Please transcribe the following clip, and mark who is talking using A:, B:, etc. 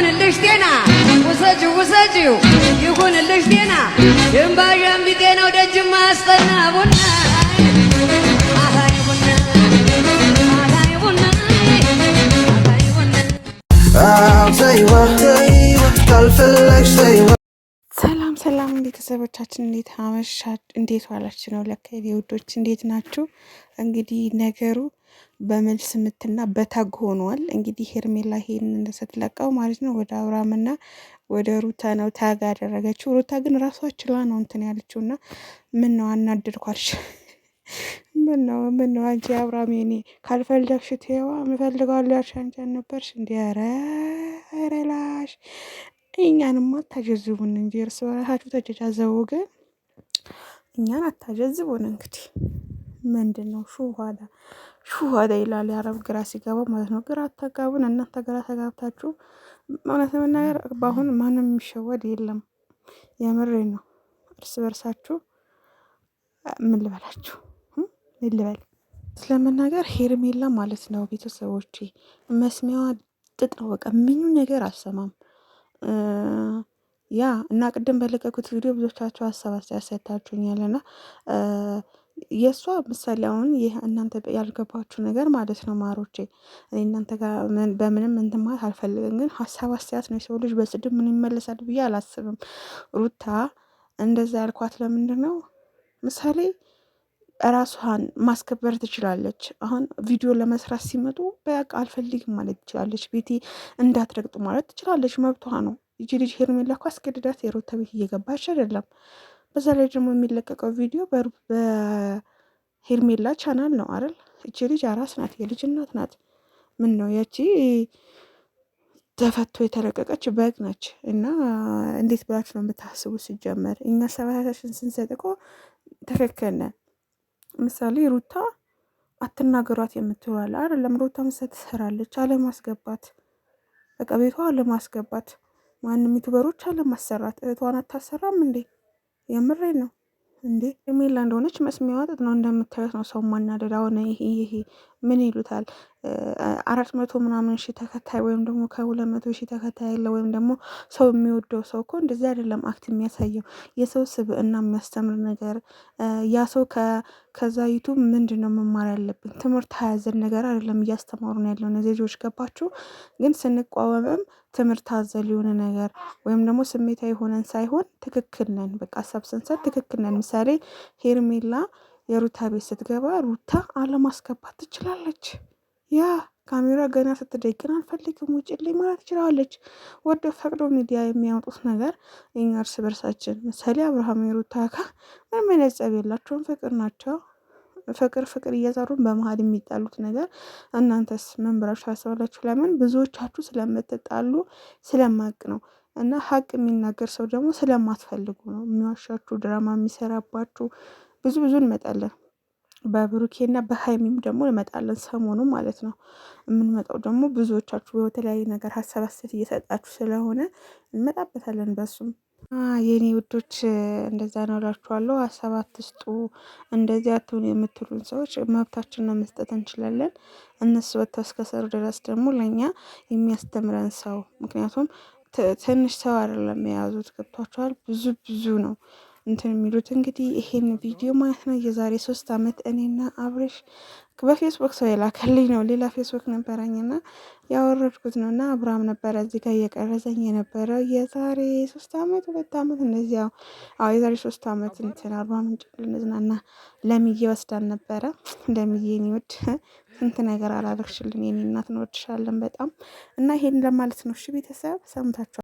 A: ይሁንልሽ ጤና ውሰጂው ውሰጂው ይሁንልሽ ጤና ድንባዣም ቢጤናው ደጅማ አስጠና ቡና አሃይ ቡና አሃይ ቡና አሃይ ቡና
B: ዘይዋ ካልፈለግሽ ዘይዋ።
C: ሰላም ሰላም ቤተሰቦቻችን እንዴት አመሻችሁ? እንዴት ዋላችሁ? ነው ለካ ውዶች እንዴት ናችሁ? እንግዲህ ነገሩ በመልስ ምትና በታግ ሆኗል። እንግዲህ ሄርሜላ ይሄንን ስትለቀው ማለት ነው ወደ አብርሃምና ወደ ሩታ ነው ታግ ያደረገችው። ሩታ ግን ራሷ ችላ ነው እንትን ያለችውና ምን ነው አናደድኳልሽ? ምን ነው አንቺ አብርሃም የኔ ካልፈለግሽ ተይዋ ምፈልጋለሁ ያልሽ አንቺ ነበርሽ እንዴ? ኧረ ላሽ እኛንማ አታጀዝቡን እንጂ እርስ በራሳችሁ ተጀጃዘቡ፣ ግን እኛን አታጀዝቡን። እንግዲህ ምንድን ነው ሹሃዳ ይላል የአረብ ግራ ሲገባ ማለት ነው። ግራ አታጋቡን እናንተ ግራ ተጋብታችሁ። እውነት ለመናገር በአሁን ማንም የሚሸወድ የለም። የምሬ ነው። እርስ በርሳችሁ ምን ልበላችሁ ምን ልበል ስለመናገር ሄርሜላ ማለት ነው ቤተሰቦቼ መስሚያዋ ጥጥ ነው። በቃ ምኑ ነገር አሰማም ያ እና ቅድም በለቀቁት ቪዲዮ ብዙዎቻቸው ሀሳብ አስተያየት ሰጥታችሁኛል እና የእሷ ምሳሌ አሁን ይህ እናንተ ያልገባችሁ ነገር ማለት ነው ማሮቼ፣ እኔ እናንተ ጋር በምንም እንትን ማለት አልፈልግም፣ ግን ሀሳብ አስተያየት ነው። የሰው ልጅ በስድብ ምን ይመለሳል ብዬ አላስብም። ሩታ እንደዛ ያልኳት ለምንድን ነው ምሳሌ ራሷን ማስከበር ትችላለች። አሁን ቪዲዮ ለመስራት ሲመጡ በቃ አልፈልግም ማለት ትችላለች። ቤቴ እንዳትረግጡ ማለት ትችላለች፣ መብቷ ነው። ይቺ ልጅ ሄርሜላ እኮ አስገድዳት የሩታ ቤት እየገባች አይደለም። በዛ ላይ ደግሞ የሚለቀቀው ቪዲዮ በሄርሜላ ቻናል ነው አይደል? ይቺ ልጅ አራስ ናት፣ የልጅ እናት ናት። ምን ነው ያቺ ተፈቶ የተለቀቀች በግ ነች። እና እንዴት ብላችሁ ነው የምታስቡ? ሲጀመር እኛ ሰባታችን ስንሰጥ እኮ ትክክል ነን። ምሳሌ ሩታ አትናገሯት የምትሏለ አይደለም። ሩታ ምሳሌ ትሰራለች አለማስገባት፣ በቃ ቤቷ አለማስገባት፣ ማንም ዩቱበሮች አለማሰራት። እህቷን አታሰራም እንዴ? የምሬን ነው እንዴ። ሄርሜላ እንደሆነች መስሚያዋ ጥጥ ነው። እንደምታዩት ነው ሰው ማናደድ። አሁን ይሄ ምን ይሉታል 400 ምናምን ሺህ ተከታይ ወይም ደግሞ ከ200 ሺህ ተከታይ ያለ ወይም ደግሞ ሰው የሚወደው ሰው እኮ እንደዚህ አይደለም አክት የሚያሳየው። የሰው ስብዕና የሚያስተምር ነገር ያ ሰው ከዛ ዩቱብ ምንድን ነው መማር ያለብን? ትምህርት አያዘል ነገር አይደለም እያስተማሩ ነው ያለው እነዚህ ልጆች። ገባችሁ? ግን ስንቋወምም ትምህርት አዘል የሆነ ነገር ወይም ደግሞ ስሜታዊ ሆነን ሳይሆን ትክክል ነን፣ በቃ ሀሳብ ስንሰጥ ትክክል ነን። ምሳሌ ሄርሜላ የሩታ ቤት ስትገባ ሩታ አለማስገባት ትችላለች። ያ ካሜራ ገና ስትደቅን አልፈልግም ውጭልኝ ማለት ትችላለች። ወደ ፈቅዶ ሚዲያ የሚያወጡት ነገር እኛ እርስ በርሳችን ምሳሌ አብርሃም የሩታ ጋር ምንም አይነት ጸብ የላቸውም፣ ፍቅር ናቸው። ፍቅር እየሰሩን በመሀል የሚጣሉት ነገር እናንተስ ምን ብላችሁ ታስባላችሁ? ለምን ብዙዎቻችሁ ስለምትጣሉ ስለማቅ ነው። እና ሀቅ የሚናገር ሰው ደግሞ ስለማትፈልጉ ነው። የሚዋሻችሁ ድራማ የሚሰራባችሁ ብዙ እንመጣለን። በብሩኬና በሀይሚም ደግሞ እንመጣለን ሰሞኑ ማለት ነው። የምንመጣው ደግሞ ብዙዎቻችሁ በተለያዩ ነገር ሀሳብ አስተያየት እየሰጣችሁ ስለሆነ እንመጣበታለን በሱም። የኔ ውዶች እንደዛ ነው እላችኋለሁ። ሀሳብ አትስጡ፣ እንደዚህ አትሁን የምትሉን ሰዎች መብታችን ነው መስጠት እንችላለን። እነሱ ወጥተው እስከሰሩ ድረስ ደግሞ ለእኛ የሚያስተምረን ሰው፣ ምክንያቱም ትንሽ ሰው አይደለም የያዙት፣ ገብቷቸዋል። ብዙ ነው እንትን የሚሉት። እንግዲህ ይሄን ቪዲዮ ማለት ነው የዛሬ 3 ዓመት እኔና አብሬሽ በፌስቡክ ሰው የላከልኝ ነው። ሌላ ፌስቡክ ነበረኝና ያወረድኩት ነው። እና አብርሃም ነበረ እዚህ ጋር እየቀረጸኝ የነበረው የዛሬ 3 ዓመት 2 ዓመት እንደዚህ የዛሬ 3 ዓመት እንትን አርባ ምንጭ ልንዝናና ለምዬ ወስዳን ነበረ። ለምዬ እኔ ወድ ስንት ነገር አላደረግሽልን የኔ እናት እንወድሻለን በጣም። እና ይሄን ለማለት ነው። እሺ ቤተሰብ ሰምታችኋል።